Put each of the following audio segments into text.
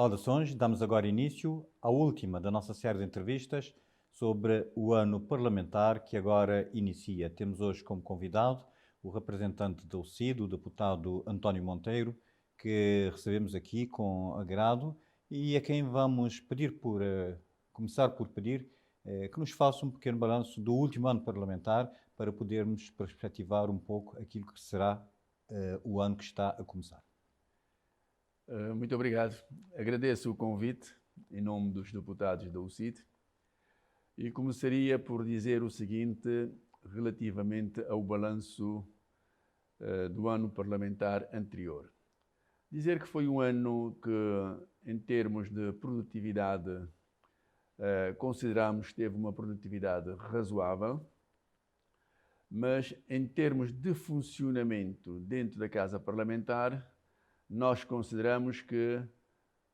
Saudações, damos agora início à última da nossa série de entrevistas sobre o ano parlamentar que agora inicia. Temos hoje como convidado o representante da UCID, o deputado António Monteiro, que recebemos aqui com agrado e a quem vamos começar por pedir que nos faça um pequeno balanço do último ano parlamentar para podermos perspectivar um pouco aquilo que será o ano que está a começar. Muito obrigado. Agradeço o convite em nome dos deputados da UCID e começaria por dizer o seguinte relativamente ao balanço do ano parlamentar anterior. Dizer que foi um ano que, em termos de produtividade, consideramos que teve uma produtividade razoável, mas em termos de funcionamento dentro da Casa Parlamentar, nós consideramos que,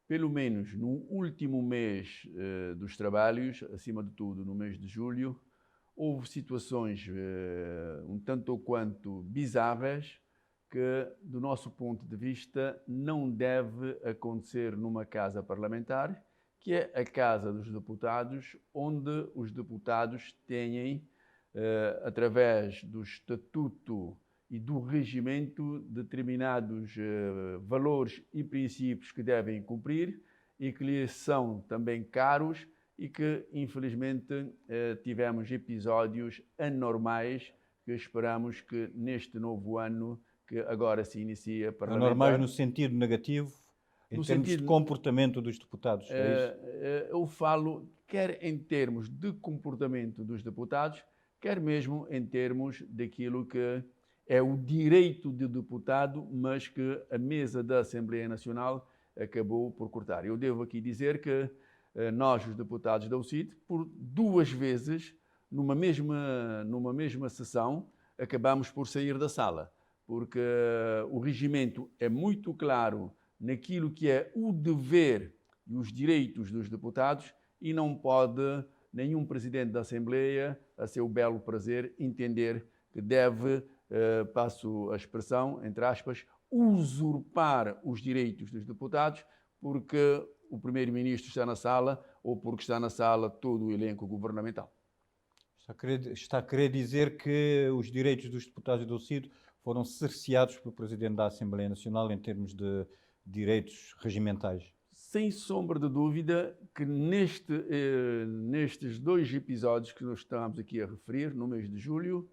pelo menos no último mês dos trabalhos, acima de tudo no mês de julho, houve situações um tanto ou quanto bizarras que, do nosso ponto de vista, não deve acontecer numa casa parlamentar, que é a Casa dos Deputados, onde os deputados têm, através do Estatuto e do regimento, determinados valores e princípios que devem cumprir e que lhes são também caros e que, infelizmente, tivemos episódios anormais que esperamos que neste novo ano que agora se inicia parlamentar... Anormais no sentido negativo, em termos de comportamento dos deputados, é isso? Eu falo quer em termos de comportamento dos deputados, quer mesmo em termos daquilo que é o direito de deputado, mas que a mesa da Assembleia Nacional acabou por cortar. Eu devo aqui dizer que nós, os deputados da UCID, por duas vezes, numa mesma sessão, acabamos por sair da sala, porque o regimento é muito claro naquilo que é o dever e os direitos dos deputados e não pode nenhum presidente da Assembleia, a seu belo prazer, entender que deve, passo a expressão, entre aspas, usurpar os direitos dos deputados porque o primeiro-ministro está na sala ou porque está na sala todo o elenco governamental. Está a querer dizer que os direitos dos deputados do CID foram cerceados pelo Presidente da Assembleia Nacional em termos de direitos regimentais? Sem sombra de dúvida que nestes dois episódios que nós estamos aqui a referir, no mês de julho,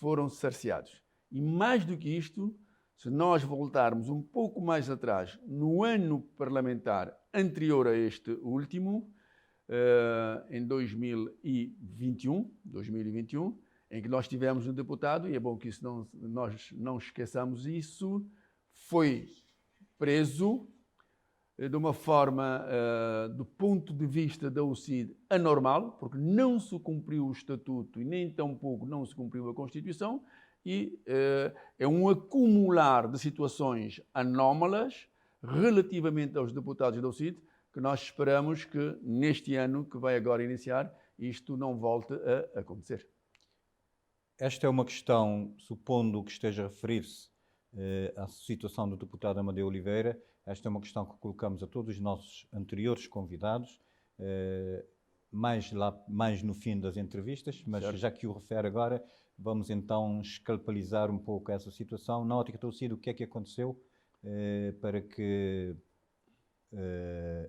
foram cerceados. E mais do que isto, se nós voltarmos um pouco mais atrás, no ano parlamentar anterior a este último, em 2021, em que nós tivemos um deputado, e é bom que nós não esqueçamos isso, foi preso de uma forma, do ponto de vista da UCID, anormal, porque não se cumpriu o Estatuto e nem tampouco não se cumpriu a Constituição, e é um acumular de situações anómalas relativamente aos deputados da UCID, que nós esperamos que neste ano que vai agora iniciar, isto não volte a acontecer. Esta é uma questão, supondo que esteja a referir-se à situação do deputado Amadeu Oliveira, esta é uma questão que colocamos a todos os nossos anteriores convidados, mais no fim das entrevistas, mas certo. Já que o refere agora, vamos então escalpelizar um pouco essa situação. Na ótica da UCID, o que é que aconteceu para que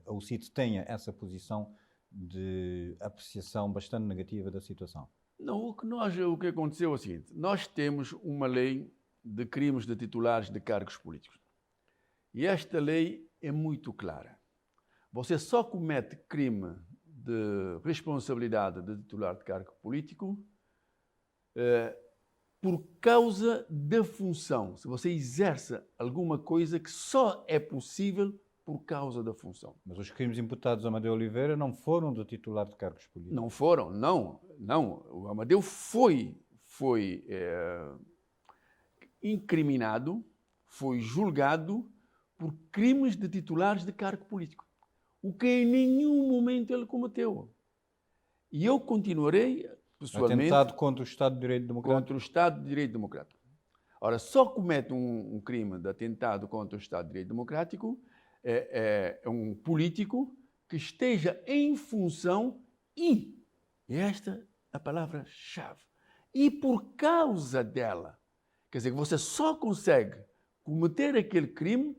a UCID tenha essa posição de apreciação bastante negativa da situação? Não, o que aconteceu é o seguinte, nós temos uma lei de crimes de titulares de cargos políticos. E esta lei é muito clara. Você só comete crime de responsabilidade de titular de cargo político por causa da função. Se você exerce alguma coisa que só é possível por causa da função. Mas os crimes imputados a Amadeu Oliveira não foram do titular de cargos políticos? Não foram, não. O Amadeu foi incriminado, foi julgado por crimes de titulares de cargo político, o que em nenhum momento ele cometeu. E eu continuarei, pessoalmente... Atentado contra o Estado de Direito Democrático? Contra o Estado de Direito Democrático. Ora, só comete um crime de atentado contra o Estado de Direito Democrático é um político que esteja em função e esta é a palavra-chave, e por causa dela. Quer dizer, que você só consegue cometer aquele crime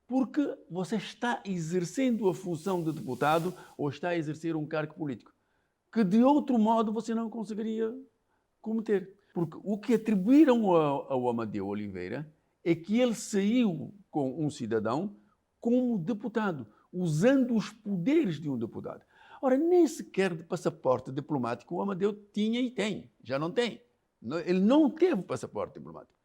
porque você está exercendo a função de deputado ou está a exercer um cargo político, que de outro modo você não conseguiria cometer. Porque o que atribuíram ao Amadeu Oliveira é que ele saiu com um cidadão como deputado, usando os poderes de um deputado. Ora, nem sequer de passaporte diplomático o Amadeu tinha e tem, já não tem. Ele não teve passaporte diplomático.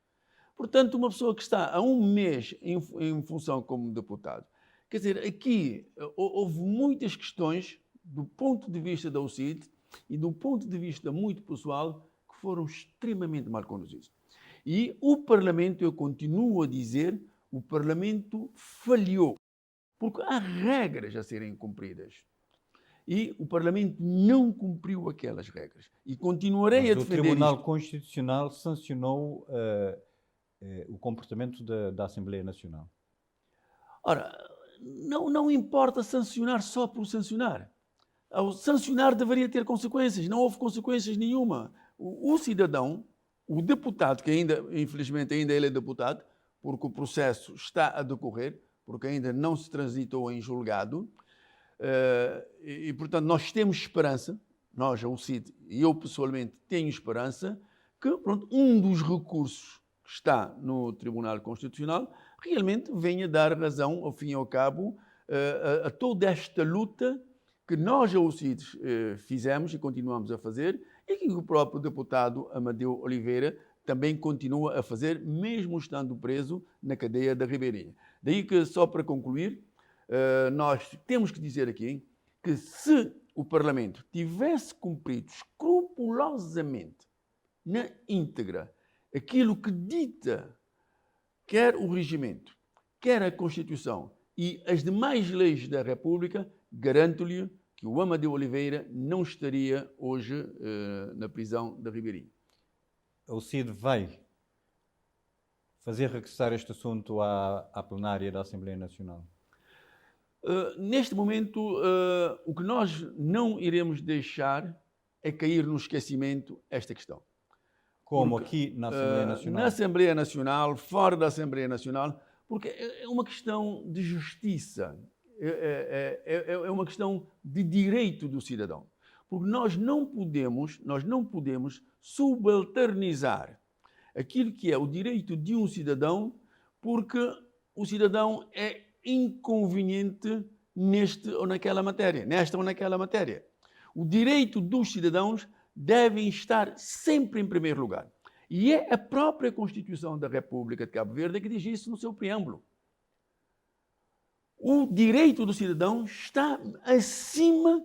Portanto, uma pessoa que está há um mês em função como deputado, quer dizer, aqui houve muitas questões do ponto de vista da UCIT e do ponto de vista muito pessoal que foram extremamente mal conduzidos. E o Parlamento, eu continuo a dizer, o Parlamento falhou, porque há regras a serem cumpridas. E o Parlamento não cumpriu aquelas regras. E continuarei a Mas o defender Tribunal isto. Constitucional sancionou o comportamento da Assembleia Nacional. Ora, não importa sancionar só por sancionar. Ao sancionar deveria ter consequências. Não houve consequências nenhuma. O cidadão, o deputado, que ainda, infelizmente, ainda ele é deputado, porque o processo está a decorrer, porque ainda não se transitou em julgado, e, portanto, nós temos esperança, nós, a UCIT, e eu pessoalmente tenho esperança, que pronto, um dos recursos que está no Tribunal Constitucional realmente venha dar razão, ao fim e ao cabo, a toda esta luta que nós, a UCIT, fizemos e continuamos a fazer, e que o próprio deputado Amadeu Oliveira também continua a fazer, mesmo estando preso na cadeia da Ribeirinha. Daí que, só para concluir, nós temos que dizer aqui que se o Parlamento tivesse cumprido escrupulosamente, na íntegra, aquilo que dita quer o regimento, quer a Constituição e as demais leis da República, garanto-lhe que o Amadeu Oliveira não estaria hoje na prisão da Ribeirinha. O CID vai fazer regressar este assunto à plenária da Assembleia Nacional? Neste momento, o que nós não iremos deixar é cair no esquecimento esta questão. Como aqui na Assembleia Nacional? Na Assembleia Nacional, fora da Assembleia Nacional, porque é uma questão de justiça, é uma questão de direito do cidadão. Porque nós não podemos subalternizar aquilo que é o direito de um cidadão, porque o cidadão é inconveniente nesta ou naquela matéria. O direito dos cidadãos devem estar sempre em primeiro lugar. E é a própria Constituição da República de Cabo Verde que diz isso no seu preâmbulo. O direito do cidadão está acima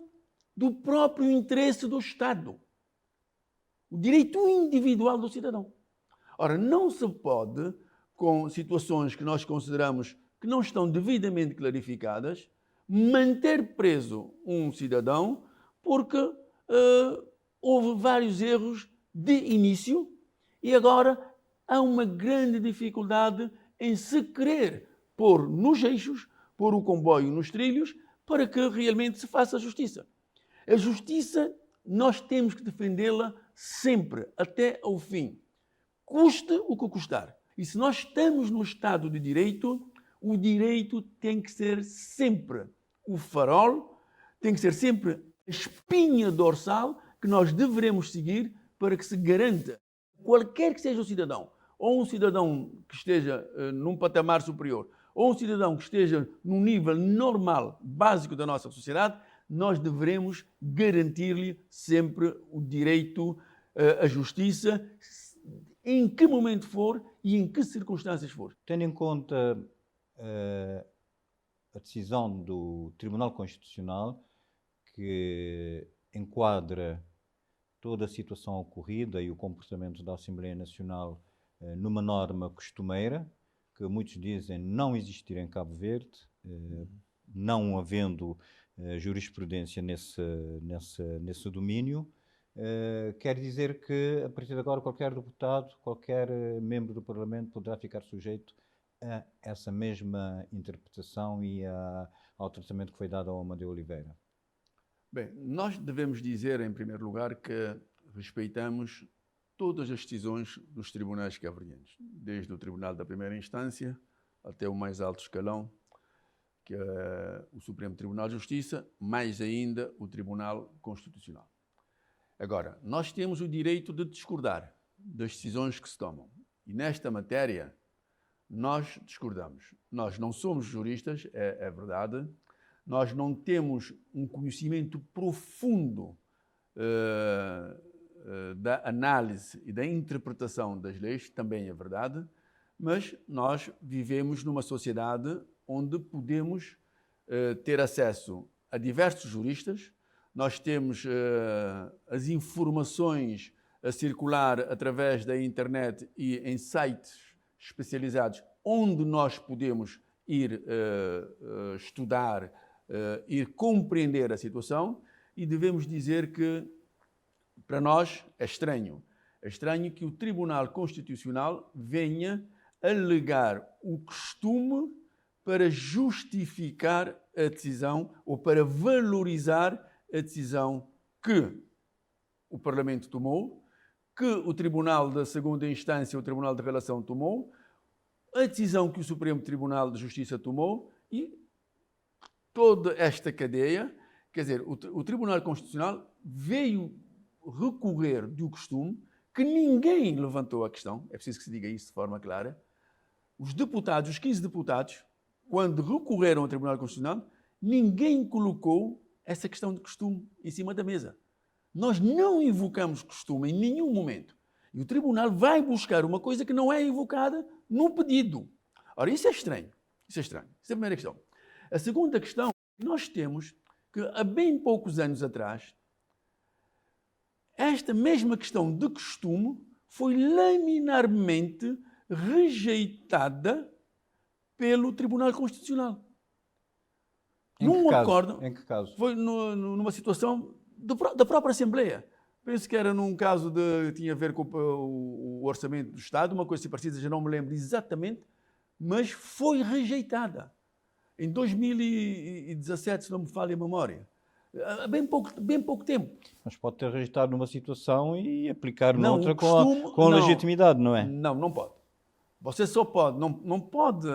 do próprio interesse do Estado. O direito individual do cidadão. Ora, não se pode, com situações que nós consideramos que não estão devidamente clarificadas, manter preso um cidadão porque houve vários erros de início e agora há uma grande dificuldade em se querer pôr nos eixos, pôr o comboio nos trilhos, para que realmente se faça justiça. A justiça, nós temos que defendê-la sempre, até ao fim. Custe o que custar. E se nós estamos no Estado de Direito, o direito tem que ser sempre o farol, tem que ser sempre a espinha dorsal que nós deveremos seguir para que se garanta, qualquer que seja o cidadão, ou um cidadão que esteja num patamar superior, ou um cidadão que esteja num nível normal, básico da nossa sociedade, nós devemos garantir-lhe sempre o direito à justiça, em que momento for e em que circunstâncias for. Tendo em conta a decisão do Tribunal Constitucional, que enquadra toda a situação ocorrida e o comportamento da Assembleia Nacional numa norma costumeira, que muitos dizem não existir em Cabo Verde, não havendo jurisprudência nesse domínio, quer dizer que, a partir de agora, qualquer deputado, qualquer membro do Parlamento poderá ficar sujeito essa mesma interpretação e ao tratamento que foi dado ao Amadeu Oliveira? Bem, nós devemos dizer, em primeiro lugar, que respeitamos todas as decisões dos tribunais cabo-verdianos, desde o Tribunal da Primeira Instância até o mais alto escalão, que é o Supremo Tribunal de Justiça, mais ainda o Tribunal Constitucional. Agora, nós temos o direito de discordar das decisões que se tomam. E nesta matéria, nós discordamos. Nós não somos juristas, é verdade. Nós não temos um conhecimento profundo da análise e da interpretação das leis, também é verdade. Mas nós vivemos numa sociedade onde podemos ter acesso a diversos juristas. Nós temos as informações a circular através da internet e em sites especializados, onde nós podemos ir estudar, ir compreender a situação, e devemos dizer que, para nós, é estranho. É estranho que o Tribunal Constitucional venha alegar o costume para justificar a decisão ou para valorizar a decisão que o Parlamento tomou, que o Tribunal da Segunda Instância, o Tribunal de Relação tomou, a decisão que o Supremo Tribunal de Justiça tomou e toda esta cadeia. Quer dizer, o Tribunal Constitucional veio recorrer do costume que ninguém levantou a questão, é preciso que se diga isso de forma clara. Os deputados, os 15 deputados, quando recorreram ao Tribunal Constitucional, ninguém colocou essa questão de costume em cima da mesa. Nós não invocamos costume em nenhum momento. E o Tribunal vai buscar uma coisa que não é invocada no pedido. Ora, isso é estranho. Isso é estranho. Essa é a primeira questão. A segunda questão, nós temos que há bem poucos anos atrás, esta mesma questão de costume foi liminarmente rejeitada pelo Tribunal Constitucional. Em que caso? Foi numa situação da própria Assembleia. Penso que era num caso tinha a ver com o orçamento do Estado, uma coisa parecida, já não me lembro exatamente, mas foi rejeitada. Em 2017, se não me falha a memória. Há bem pouco tempo. Mas pode ter registrado numa situação e aplicar Não, noutra costume, com legitimidade, não é? Não pode. Você só pode, não pode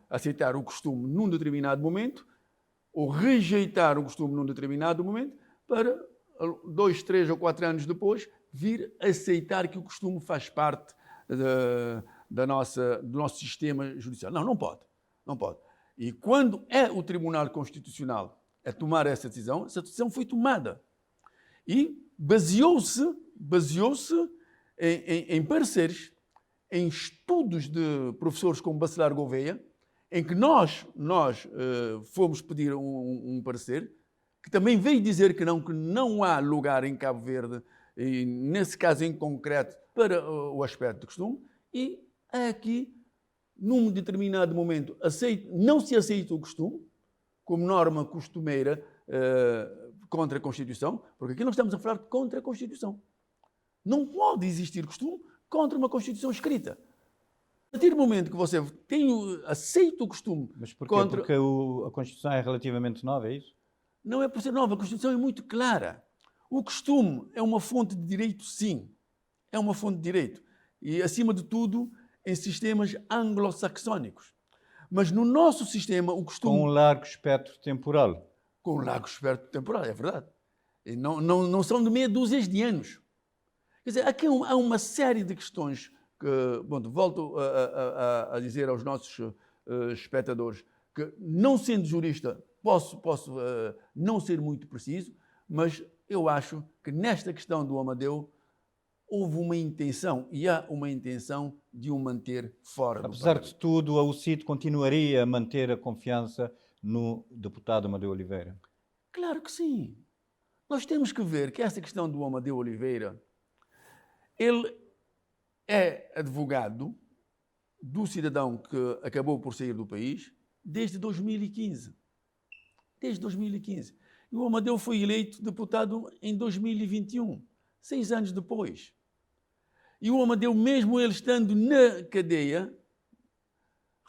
aceitar o costume num determinado momento ou rejeitar o costume num determinado momento para 2, 3 ou 4 anos depois vir aceitar que o costume faz parte do nosso sistema judicial. Não pode. Não pode. E quando é o Tribunal Constitucional a tomar essa decisão foi tomada. E baseou-se em pareceres, em estudos de professores como Bacelar Gouveia, em que nós fomos pedir um parecer, que também veio dizer que não há lugar em Cabo Verde, e nesse caso em concreto, para o aspecto de costume, e aqui, num determinado momento, não se aceita o costume, como norma costumeira contra a Constituição, porque aqui nós estamos a falar contra a Constituição. Não pode existir costume contra uma Constituição escrita. A partir do momento que você aceita o costume... Mas porquê? Porque a Constituição é relativamente nova, é isso? Não é por ser nova, a Constituição é muito clara. O costume é uma fonte de direito, sim. É uma fonte de direito. E, acima de tudo, em sistemas anglo-saxónicos. Mas no nosso sistema, o costume... Com um largo espectro temporal. Com um largo espectro temporal, é verdade. E não são de meia dúzia de anos. Quer dizer, aqui há uma série de questões que, bom, volto a dizer aos nossos espectadores que, não sendo jurista, posso não ser muito preciso, mas eu acho que nesta questão do Amadeu houve uma intenção, e há uma intenção de o manter fora do Parlamento. Apesar de tudo, a UCIT continuaria a manter a confiança no deputado Amadeu Oliveira? Claro que sim. Nós temos que ver que essa questão do Amadeu Oliveira, ele é advogado do cidadão que acabou por sair do país desde 2015. Desde 2015. E o Amadeu foi eleito deputado em 2021, 6 anos depois. E o Amadeu, mesmo ele estando na cadeia,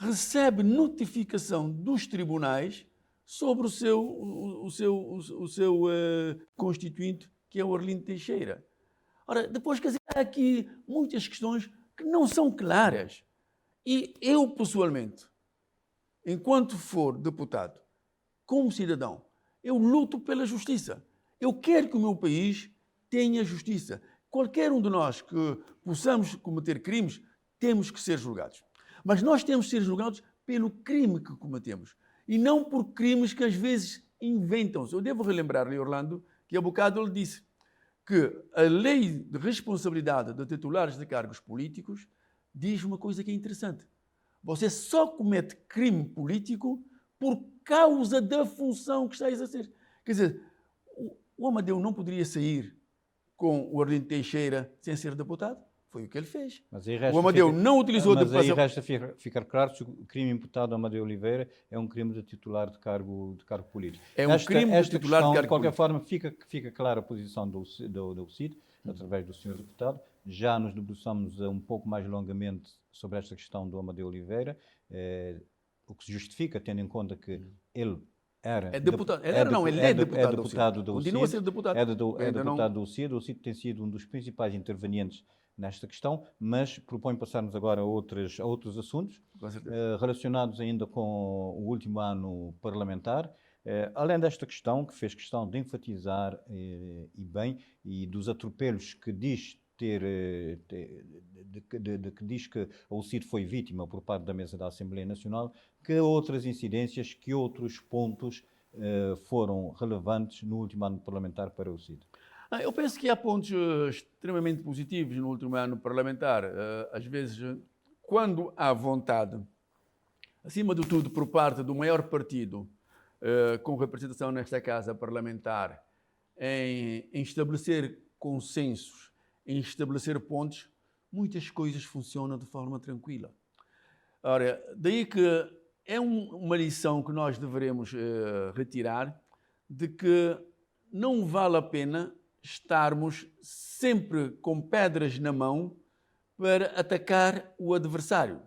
recebe notificação dos tribunais sobre o seu constituinte, que é o Arlindo Teixeira. Ora, depois, quer dizer, há aqui muitas questões que não são claras. E eu, pessoalmente, enquanto for deputado, como cidadão, eu luto pela justiça. Eu quero que o meu país tenha justiça. Qualquer um de nós que possamos cometer crimes, temos que ser julgados. Mas nós temos que ser julgados pelo crime que cometemos. E não por crimes que às vezes inventam-se. Eu devo relembrar-lhe, Orlando, que há bocado ele disse que a lei de responsabilidade de titulares de cargos políticos diz uma coisa que é interessante. Você só comete crime político por causa da função que está a exercer. Quer dizer, o Amadeu não poderia sair com o Arlindo Teixeira sem ser deputado? Foi o que ele fez. Mas aí resta O Amadeu não utilizou a Mas aí deputação. resta ficar claro se o crime imputado a Amadeu Oliveira é um crime de titular de cargo político. É um crime de esta titular de questão, cargo de qualquer político. forma, fica clara a posição do CID, através do senhor deputado. Já nos debruçamos um pouco mais longamente sobre esta questão do Amadeu Oliveira, o que se justifica, tendo em conta que ele era... É deputado. Ele era, não, ele é deputado do CID. do Continua a CID, ser deputado. é Ainda deputado do CID. O CID tem sido um dos principais intervenientes nesta questão, mas proponho passarmos agora a outros assuntos Com certeza. relacionados ainda com o último ano parlamentar. Além desta questão, que fez questão de enfatizar e bem, e dos atropelos que diz que diz que o CID foi vítima por parte da mesa da Assembleia Nacional, que outras incidências, que outros pontos foram relevantes no último ano parlamentar para o CID? Eu penso que há pontos extremamente positivos no último ano parlamentar. Às vezes, quando há vontade, acima de tudo por parte do maior partido com representação nesta casa parlamentar, em estabelecer consensos, em estabelecer pontos, muitas coisas funcionam de forma tranquila. Ora, daí que é uma lição que nós devemos retirar, de que não vale a pena estarmos sempre com pedras na mão para atacar o adversário.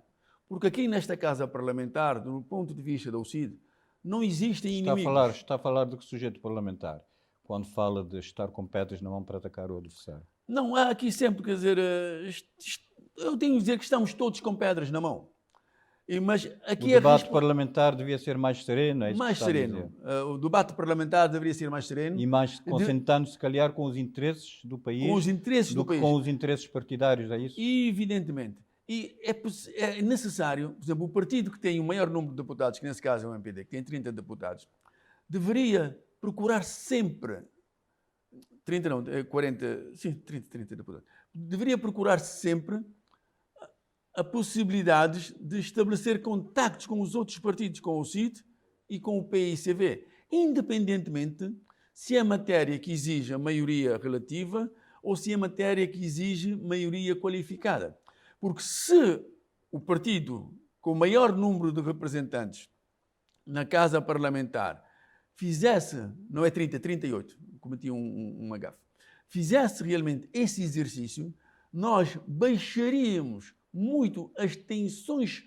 Porque aqui nesta casa parlamentar, do ponto de vista do CID, não existem inimigos. Está a falar do que sujeito parlamentar, quando fala de estar com pedras na mão para atacar o adversário? Não, há aqui sempre, quer dizer, eu tenho que dizer que estamos todos com pedras na mão. Mas aqui o debate parlamentar devia ser mais sereno, é isso mais que está sereno. a dizer. O debate parlamentar deveria ser mais sereno. E mais concentrando-se, se calhar, com os interesses do país, com os interesses do país, com os interesses partidários, é isso? Evidentemente. E é necessário, por exemplo, o partido que tem o maior número de deputados, que nesse caso é o MPD, que tem 30 deputados, deveria procurar sempre 30 não, 40, sim, 30 deputados. Deveria procurar sempre a possibilidade de estabelecer contactos com os outros partidos, com o CID e com o PICV, independentemente se é matéria que exige a maioria relativa ou se é matéria que exige maioria qualificada. Porque se o partido com o maior número de representantes na Casa Parlamentar fizesse, não é 30, 38, cometi uma gafe, fizesse realmente esse exercício, nós baixaríamos muito as tensões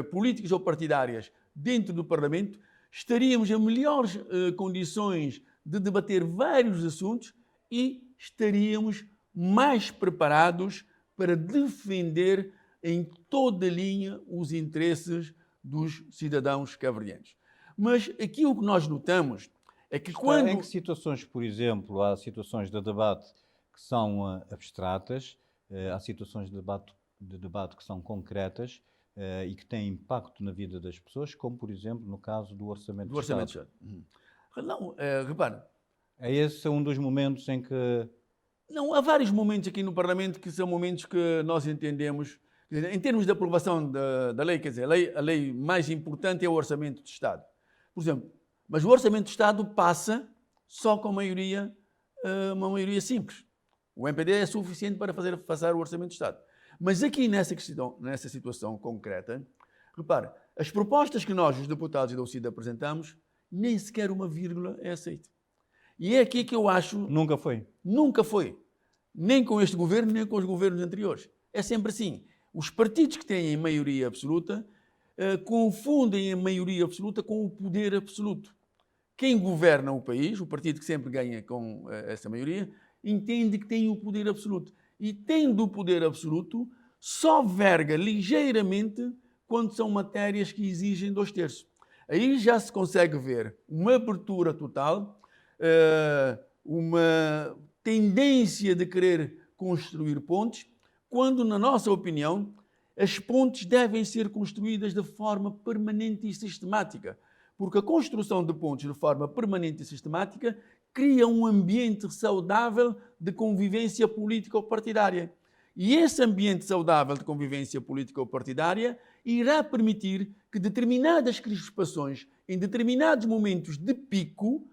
políticas ou partidárias dentro do Parlamento, estaríamos em melhores condições de debater vários assuntos e estaríamos mais preparados para defender em toda a linha os interesses dos cidadãos cabo-verdianos. Mas aqui o que nós notamos é que quando... Em que situações, por exemplo, há situações de debate que são abstratas, há situações de debate que são concretas e que têm impacto na vida das pessoas, como, por exemplo, no caso do Orçamento de Estado. Não, repare. É esse um dos momentos em que... Não, há vários momentos aqui no Parlamento que são momentos que nós entendemos, em termos de aprovação da lei, quer dizer, a lei mais importante é o Orçamento de Estado. Por exemplo, mas o Orçamento de Estado passa só com uma maioria simples. O MPD é suficiente para passar o Orçamento de Estado. Mas aqui nessa situação concreta, repare, as propostas que nós, os deputados da UCID, apresentamos, nem sequer uma vírgula é aceita. E é aqui que eu acho... Nunca foi. Nunca foi. Nem com este governo, nem com os governos anteriores. É sempre assim. Os partidos que têm maioria absoluta confundem a maioria absoluta com o poder absoluto. Quem governa o país, o partido que sempre ganha com essa maioria, entende que tem o poder absoluto. E tendo o poder absoluto, só verga ligeiramente quando são matérias que exigem 2/3. Aí já se consegue ver uma abertura total, uma tendência de querer construir pontes, quando, na nossa opinião, as pontes devem ser construídas de forma permanente e sistemática, porque a construção de pontes de forma permanente e sistemática cria um ambiente saudável de convivência político-partidária. E esse ambiente saudável de convivência político-partidária irá permitir que determinadas crispações, em determinados momentos de pico,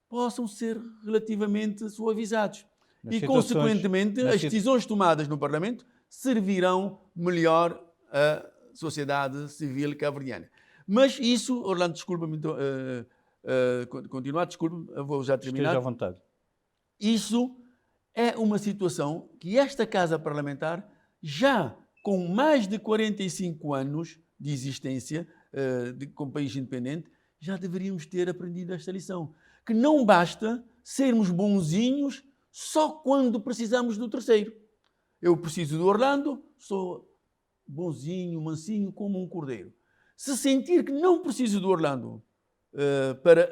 possam ser relativamente suavizados. E, consequentemente, as decisões tomadas no Parlamento servirão melhor à sociedade civil cabo-verdiana. Mas isso, Orlando, desculpa-me continuar, desculpa-me, eu vou já terminar. Esteja à vontade. Isso é uma situação que esta Casa Parlamentar, já com mais de 45 anos de existência como país independente, já deveríamos ter aprendido esta lição. Que não basta sermos bonzinhos só quando precisamos do terceiro. Eu preciso do Orlando, sou bonzinho, mansinho, como um cordeiro. Se sentir que não preciso do Orlando para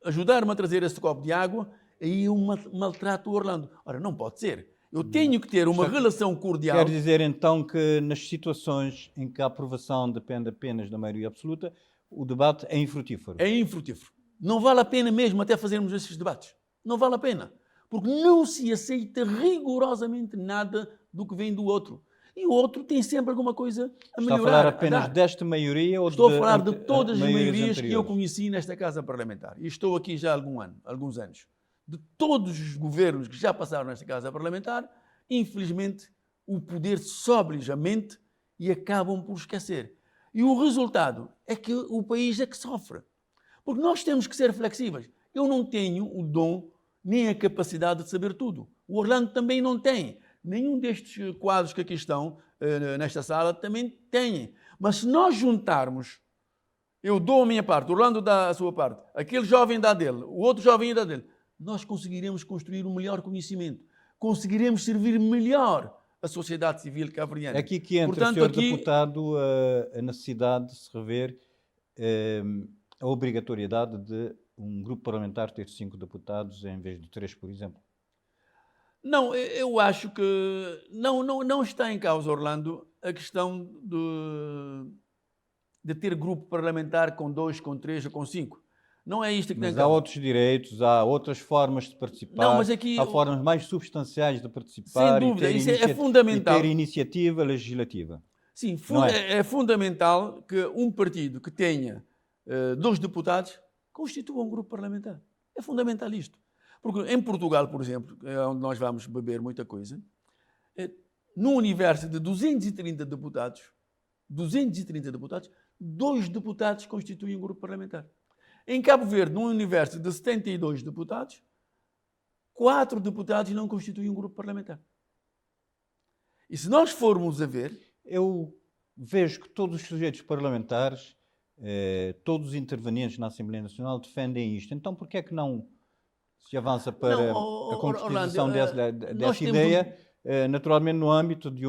ajudar-me a trazer esse copo de água, aí eu maltrato o Orlando. Ora, não pode ser. Eu tenho que ter uma relação cordial. Quer dizer, então, que nas situações em que a aprovação depende apenas da maioria absoluta, o debate é infrutífero. É infrutífero. Não vale a pena mesmo até fazermos esses debates. Não vale a pena. Porque não se aceita rigorosamente nada do que vem do outro. E o outro tem sempre alguma coisa a melhorar. Está a falar apenas desta maioria ou Estou a falar de todas as maiorias anteriores? que eu conheci nesta Casa Parlamentar. E estou aqui já há alguns anos. De todos os governos que já passaram nesta Casa Parlamentar, infelizmente, o poder sobe ligeiramente e acabam por esquecer. E o resultado é que o país é que sofre. Porque nós temos que ser flexíveis. Eu não tenho o dom nem a capacidade de saber tudo. O Orlando também não tem. Nenhum destes quadros que aqui estão nesta sala também tem. Mas se nós juntarmos, eu dou a minha parte, o Orlando dá a sua parte, aquele jovem dá dele, o outro jovem dá dele, nós conseguiremos construir um melhor conhecimento. Conseguiremos servir melhor a sociedade civil cabo-verdiana. É aqui que entra, Portanto, Sr. Deputado, a necessidade de se rever a obrigatoriedade de um grupo parlamentar ter 5 deputados em vez de 3, por exemplo. Não, eu acho que não está em causa, Orlando, a questão de ter grupo parlamentar com 2, com 3 ou com 5. Não é isto que tem em causa. Mas há outros direitos, há outras formas de participar, não, mas aqui, há formas mais substanciais de participar. Sem dúvida, isso é fundamental. E ter iniciativa legislativa. Sim, é fundamental que um partido que tenha 2 deputados constitua um grupo parlamentar. É fundamental isto. Porque em Portugal, por exemplo, é onde nós vamos beber muita coisa, no universo de 230 deputados, 2 deputados constituem um grupo parlamentar. Em Cabo Verde, num universo de 72 deputados, 4 deputados não constituem um grupo parlamentar. E se nós formos a ver... Eu vejo que todos os sujeitos parlamentares, todos os intervenientes na Assembleia Nacional defendem isto. Então, por que é que não se avança para a concretização dessa ideia, naturalmente no âmbito de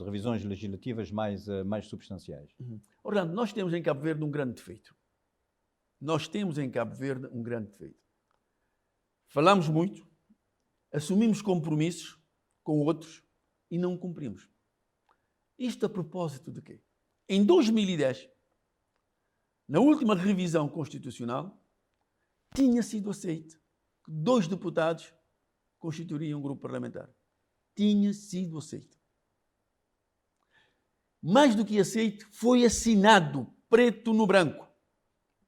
revisões legislativas mais substanciais? Orlando, nós temos em Cabo Verde um grande defeito. Falamos muito, assumimos compromissos com outros e não cumprimos. Isto a propósito de quê? Em 2010, na última revisão constitucional, tinha sido aceito que 2 deputados constituiriam um grupo parlamentar. Tinha sido aceito. Mais do que aceito, foi assinado, preto no branco.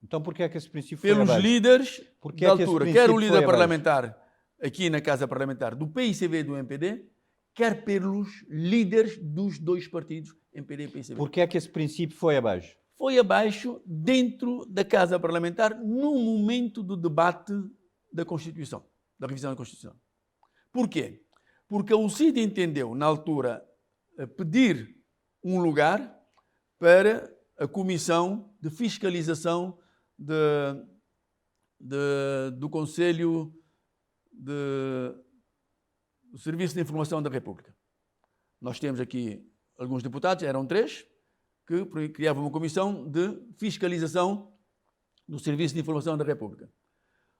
Então, por que é que esse princípio pelos foi líderes da altura, quer o líder foi parlamentar aqui na Casa Parlamentar do PICV e do MPD, quer pelos líderes dos 2 partidos, MPD e PICV. Por que é que esse princípio foi abaixo? Foi abaixo dentro da Casa Parlamentar no momento do debate da Constituição, da revisão da Constituição. Porquê? Porque a UCID entendeu, na altura, pedir um lugar para a comissão de fiscalização do Conselho do Serviço de Informação da República. Nós temos aqui alguns deputados, eram 3, que criavam uma comissão de fiscalização do Serviço de Informação da República.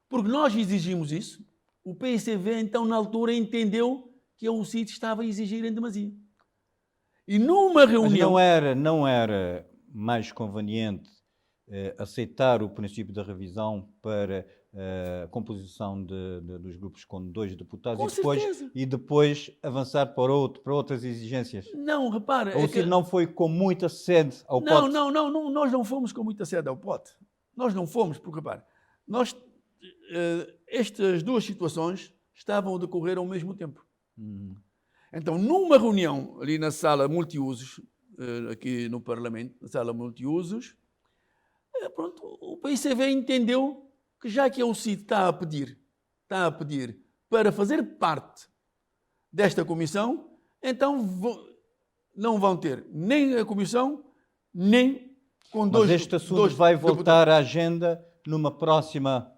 Porque nós exigimos isso, o PICV, então, na altura, entendeu que a UCIT estava a exigir em demasia. E numa reunião... Mas não era mais conveniente aceitar o princípio da revisão para a composição dos grupos com 2 deputados e depois avançar para outras exigências? Não, repara... Ou se não foi com muita sede ao pote? Não, nós não fomos com muita sede ao pote. Nós não fomos, porque, repara, estas 2 situações estavam a decorrer ao mesmo tempo. Então, numa reunião ali na sala multiusos, aqui no Parlamento, na sala multiusos, pronto, o PICV entendeu que já que a UCIT está a pedir para fazer parte desta comissão, então não vão ter nem a comissão, nem com 2 deputados. Mas este assunto vai voltar à agenda numa próxima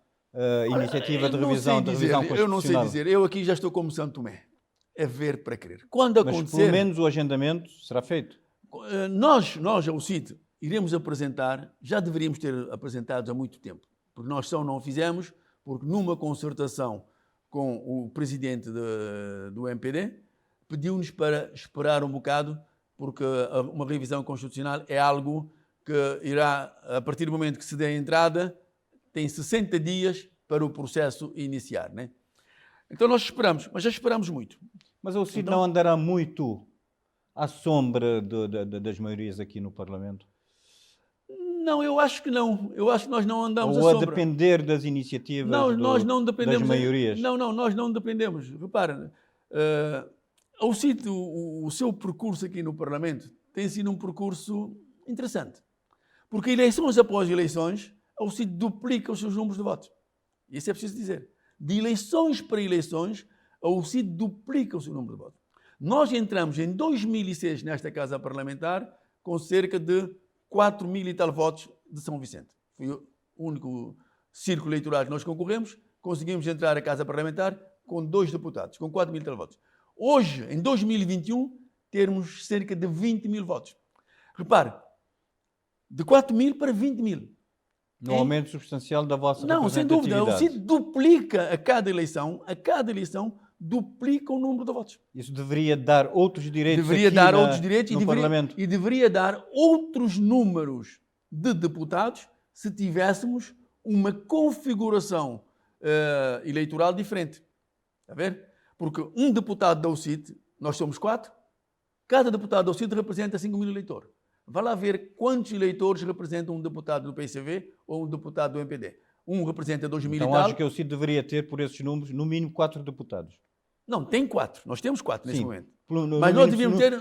iniciativa de revisão constitucional? Eu não sei dizer, eu aqui já estou como Santo Tomé. É ver para crer. Quando acontecer... Mas pelo menos o agendamento será feito? Nós, a UCIT, iremos apresentar, já deveríamos ter apresentado há muito tempo, porque nós só não fizemos, porque numa concertação com o presidente do MPD, pediu-nos para esperar um bocado, porque uma revisão constitucional é algo que irá, a partir do momento que se dê a entrada, tem 60 dias para o processo iniciar, né? Então nós esperamos, mas já esperamos muito. Mas a UCIT não andará muito à sombra das maiorias aqui no Parlamento? Não, eu acho que não. Eu acho que nós não andamos à sombra. sombra. Ou a depender das iniciativas nós não dependemos das maiorias? Não, nós não dependemos. Repara, a UCIT, o seu percurso aqui no Parlamento tem sido um percurso interessante. Porque eleições após eleições, a UCIT duplica os seus números de votos. Isso é preciso dizer. De eleições para eleições, a UCIT duplica o seu número de votos. Nós entramos em 2006 nesta Casa Parlamentar com cerca de 4.000 e tal votos de São Vicente. Foi o único círculo eleitoral que nós concorremos. Conseguimos entrar à Casa Parlamentar com 2 deputados, com 4.000 e tal votos. Hoje, em 2021, temos cerca de 20.000 votos. Repare, de 4.000 para 20.000. Um aumento substancial da vossa representatividade. Não, sem dúvida. O CID duplica a cada eleição, duplica o número de votos. Isso deveria dar outros direitos no Parlamento. E deveria dar outros números de deputados se tivéssemos uma configuração eleitoral diferente. Está a ver? Porque um deputado da UCIT, nós somos 4, cada deputado da UCIT representa 5.000 eleitores. Vá lá ver quantos eleitores representam um deputado do PCV ou um deputado do MPD. Um representa 2.000 e tal. Então acho que a UCIT deveria ter, por esses números, no mínimo 4 deputados. Não, tem 4. Nós temos 4 nesse momento. Mas nós devíamos ter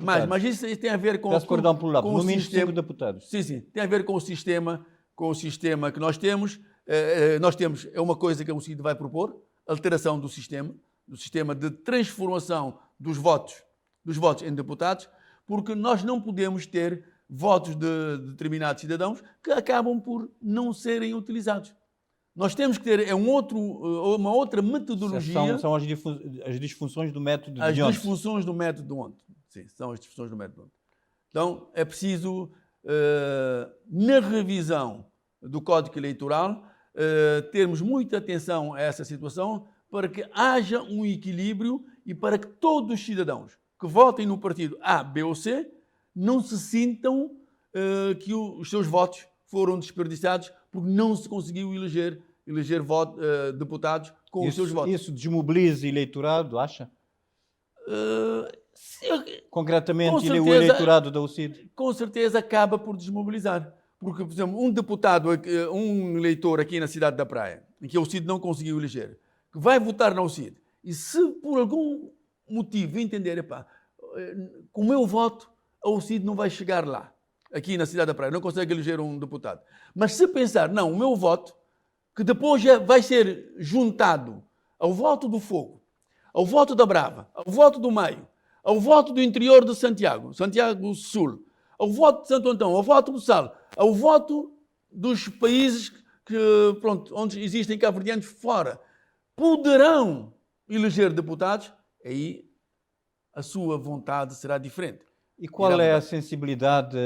mais. Mas isso tem a ver com Peço perdão pelo lápis. No mínimo 5 deputados. Sim. Tem a ver com o sistema que nós temos. É uma coisa que a UCIT vai propor, alteração do sistema de transformação dos votos em deputados, porque nós não podemos ter votos de determinados cidadãos que acabam por não serem utilizados. Nós temos que ter uma outra metodologia. São as disfunções do método de D'Hondt. As disfunções do método D'Hondt. Sim, são as disfunções do método D'Hondt. Então, é preciso, na revisão do Código Eleitoral, termos muita atenção a essa situação para que haja um equilíbrio e para que todos os cidadãos que votem no partido A, B ou C não se sintam que os seus votos foram desperdiçados porque não se conseguiu eleger deputados com os seus votos. Isso desmobiliza o eleitorado, acha? Concretamente, o eleitorado da UCIT? Com certeza acaba por desmobilizar. Porque, por exemplo, um eleitor aqui na cidade da Praia, em que a UCIT não conseguiu eleger, que vai votar na UCIT, e se por algum motivo entender, com o meu voto, a UCIT não vai chegar lá, aqui na cidade da Praia, não consegue eleger um deputado. Mas se pensar, não, o meu voto, que depois já vai ser juntado ao voto do Fogo, ao voto da Brava, ao voto do Maio, ao voto do interior de Santiago Sul, ao voto de Santo Antão, ao voto do Sal, ao voto dos países onde existem cabo-verdianos fora, poderão eleger deputados, aí a sua vontade será diferente. E qual é a sensibilidade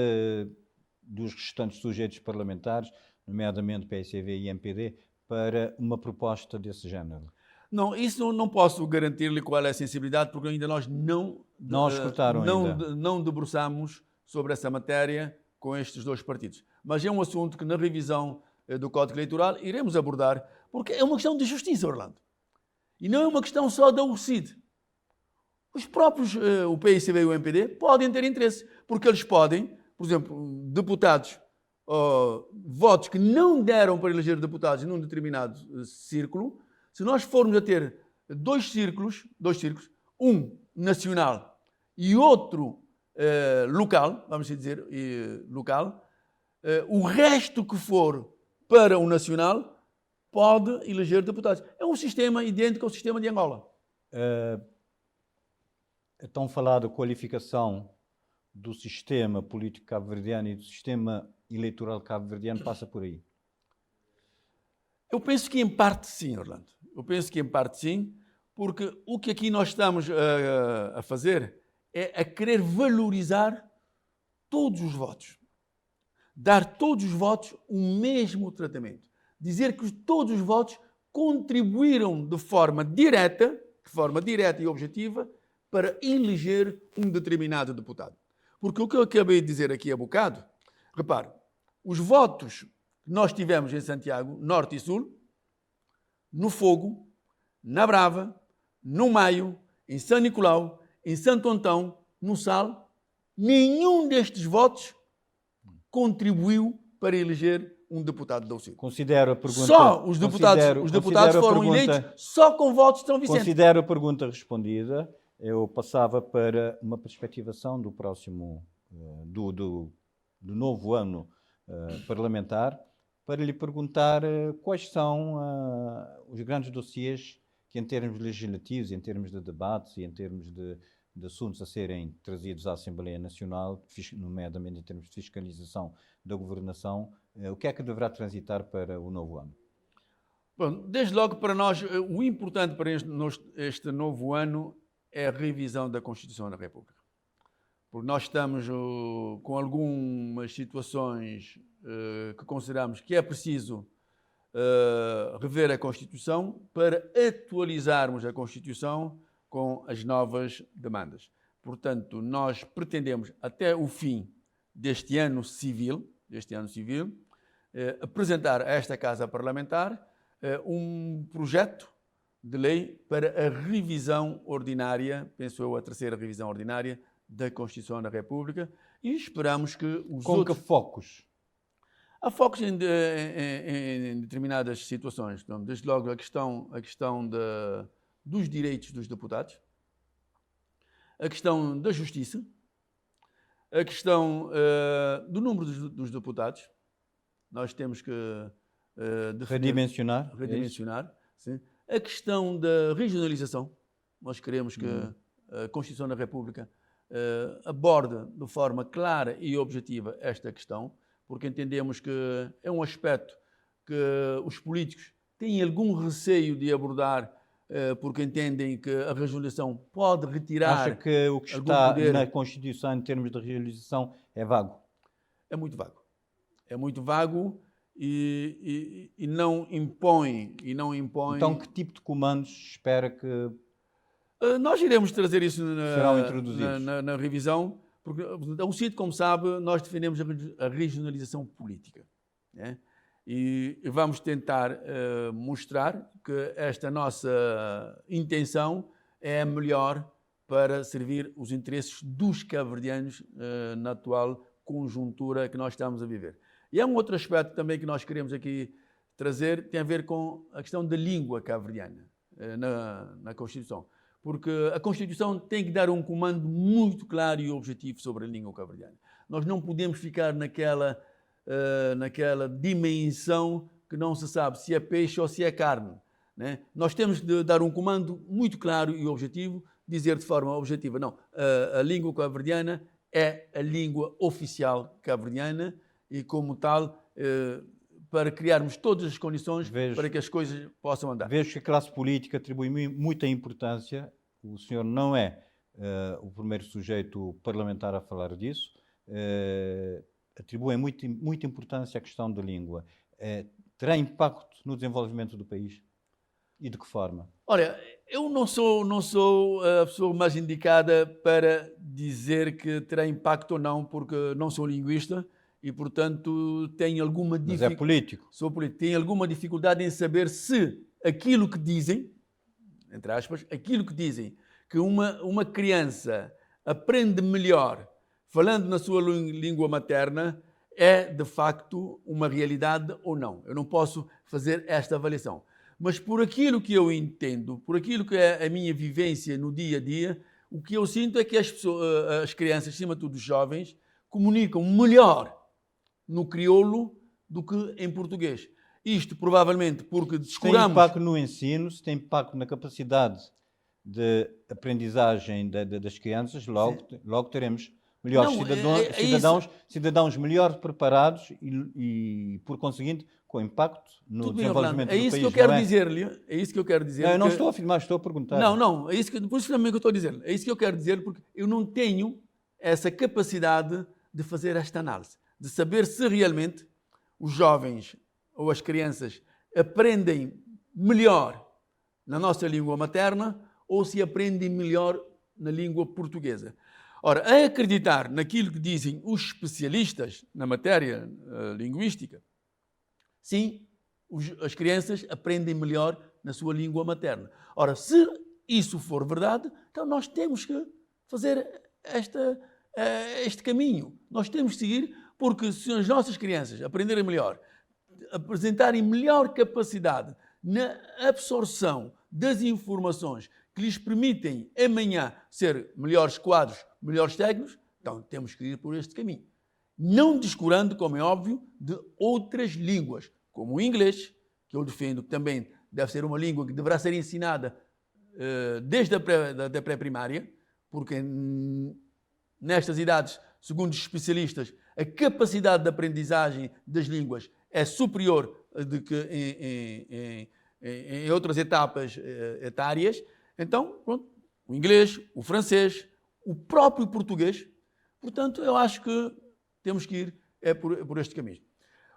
dos restantes sujeitos parlamentares, nomeadamente PSV e MPD, para uma proposta desse género? Não, isso não posso garantir-lhe qual é a sensibilidade, porque ainda nós não debruçamos sobre essa matéria com estes dois partidos. Mas é um assunto que na revisão do Código Eleitoral iremos abordar, porque é uma questão de justiça, Orlando. E não é uma questão só da UCID. Os próprios, o PSV e o MPD, podem ter interesse, porque eles podem, por exemplo, deputados, votos que não deram para eleger deputados num determinado círculo, se nós formos a ter dois círculos, um nacional e outro local, vamos dizer, local, o resto que for para o nacional pode eleger deputados. É um sistema idêntico ao sistema de Angola. A tão falada qualificação do sistema político cabo-verdiano e do sistema eleitoral cabo-verdiano passa por aí? Eu penso que em parte sim, Orlando. Eu penso que em parte sim, porque o que aqui nós estamos a fazer é a querer valorizar todos os votos. Dar todos os votos o mesmo tratamento. Dizer que todos os votos contribuíram de forma direta e objetiva para eleger um determinado deputado. Porque o que eu acabei de dizer aqui há bocado, repare, os votos que nós tivemos em Santiago, Norte e Sul, no Fogo, na Brava, no Maio, em São Nicolau, em Santo Antão, no Sal, nenhum destes votos contribuiu para eleger um deputado da UCID. Considero a pergunta... Só os deputados foram eleitos só com votos de São Vicente. Considero a pergunta respondida. Eu passava para uma perspectivação do próximo, do novo ano parlamentar, para lhe perguntar quais são os grandes dossiês que, em termos legislativos, em termos de debates e em termos de assuntos a serem trazidos à Assembleia Nacional, nomeadamente em termos de fiscalização da governação, o que é que deverá transitar para o novo ano? Bom, desde logo para nós, o importante para este novo ano é a revisão da Constituição da República. Porque nós estamos com algumas situações que consideramos que é preciso rever a Constituição para atualizarmos a Constituição com as novas demandas. Portanto, nós pretendemos, até o fim deste ano civil, apresentar a esta Casa Parlamentar um projeto de lei para a revisão ordinária, penso eu, a terceira revisão ordinária da Constituição da República, e esperamos que os outros... Com que focos? Há focos em determinadas situações. Então, desde logo a questão dos direitos dos deputados, a questão da justiça, a questão do número dos deputados. Nós temos que redimensionar, sim. A questão da regionalização. Nós queremos que a Constituição da República aborde de forma clara e objetiva esta questão, porque entendemos que é um aspecto que os políticos têm algum receio de abordar, porque entendem que a regionalização pode retirar... Acha que o que está na Constituição em termos de regionalização é vago? É muito vago. É muito vago e não impõe... Então, que tipo de comandos espera que... Nós iremos trazer isso serão introduzidos na revisão, porque a UCID, como sabe, nós defendemos a regionalização política, né? E vamos tentar mostrar que esta nossa intenção é a melhor para servir os interesses dos cabo-verdianos na atual conjuntura que nós estamos a viver. E há um outro aspecto também que nós queremos aqui trazer, tem a ver com a questão da língua cabo-verdiana na Constituição. Porque a Constituição tem que dar um comando muito claro e objetivo sobre a língua cabo-verdiana. Nós não podemos ficar naquela dimensão que não se sabe se é peixe ou se é carne, né? Nós temos de dar um comando muito claro e objetivo, dizer de forma objetiva, não, a língua cabo-verdiana é a língua oficial cabo-verdiana e, como tal, para criarmos todas as condições para que as coisas possam andar. Vejo que a classe política atribui muita importância. O senhor não é o primeiro sujeito parlamentar a falar disso. Atribuem muita importância à questão da língua. Terá impacto no desenvolvimento do país? E de que forma? Olha, eu não sou a pessoa mais indicada para dizer que terá impacto ou não, porque não sou linguista e, portanto, tenho alguma dificuldade. Mas é político. Sou político. Tenho alguma dificuldade em saber se aquilo que dizem, entre aspas, aquilo que dizem, que uma criança aprende melhor falando na sua língua materna, é de facto uma realidade ou não. Eu não posso fazer esta avaliação. Mas por aquilo que eu entendo, por aquilo que é a minha vivência no dia a dia, o que eu sinto é que as crianças, acima de tudo os jovens, comunicam melhor no crioulo do que em português. Isto provavelmente porque descuramos... Se tem impacto no ensino, se tem impacto na capacidade de aprendizagem das crianças, logo teremos melhores cidadãos melhor preparados e, por conseguinte, com impacto no desenvolvimento do país. É isso que eu quero dizer-lhe. É isso que eu quero dizer. Não, eu não estou a afirmar, estou a perguntar. Não, é isso que, por isso também que eu estou a dizer. É isso que eu quero dizer, porque eu não tenho essa capacidade de fazer esta análise, de saber se realmente os jovens ou as crianças aprendem melhor na nossa língua materna ou se aprendem melhor na língua portuguesa. Ora, a acreditar naquilo que dizem os especialistas na matéria linguística, sim, as crianças aprendem melhor na sua língua materna. Ora, se isso for verdade, então nós temos que fazer este caminho. Nós temos que seguir, porque se as nossas crianças aprenderem melhor, apresentarem melhor capacidade na absorção das informações que lhes permitem amanhã ser melhores quadros, melhores técnicos, então temos que ir por este caminho. Não descurando, como é óbvio, de outras línguas, como o inglês, que eu defendo que também deve ser uma língua que deverá ser ensinada desde a pré-primária, porque nestas idades, segundo os especialistas, a capacidade de aprendizagem das línguas é superior do que em outras etapas etárias. Então, pronto, o inglês, o francês, o próprio português. Portanto, eu acho que temos que ir por este caminho.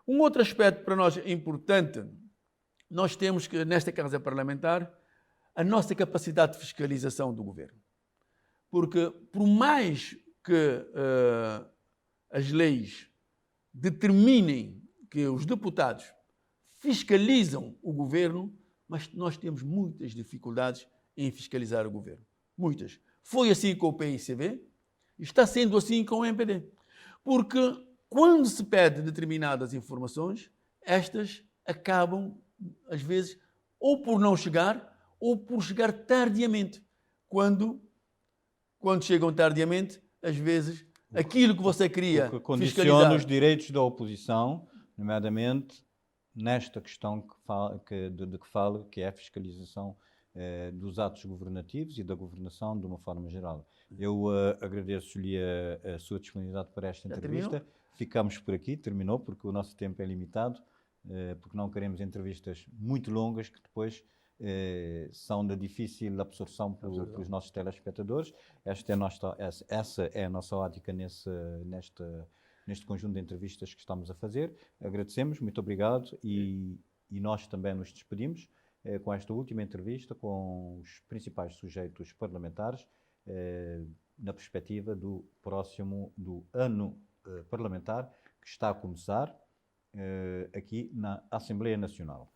Um outro aspecto para nós importante, nós temos que, nesta Casa Parlamentar, a nossa capacidade de fiscalização do governo. Porque, por mais que as leis determinem que os deputados fiscalizam o governo, mas nós temos muitas dificuldades em fiscalizar o governo. Muitas. Foi assim com o PICV, está sendo assim com o MPD. Porque quando se pede determinadas informações, estas acabam, às vezes, ou por não chegar, ou por chegar tardiamente. Quando chegam tardiamente, às vezes, aquilo que você queria fiscalizar... condiciona fiscalizar... os direitos da oposição, nomeadamente nesta questão de que falo, que é a fiscalização dos atos governativos e da governação de uma forma geral. Eu agradeço-lhe a sua disponibilidade para esta entrevista. Terminou? Ficamos por aqui, terminou, porque o nosso tempo é limitado, porque não queremos entrevistas muito longas que depois são de difícil absorção pelos nossos telespectadores. Essa é a nossa ótica neste conjunto de entrevistas que estamos a fazer. Agradecemos, muito obrigado, e nós também nos despedimos com esta última entrevista com os principais sujeitos parlamentares na perspectiva do ano parlamentar que está a começar aqui na Assembleia Nacional.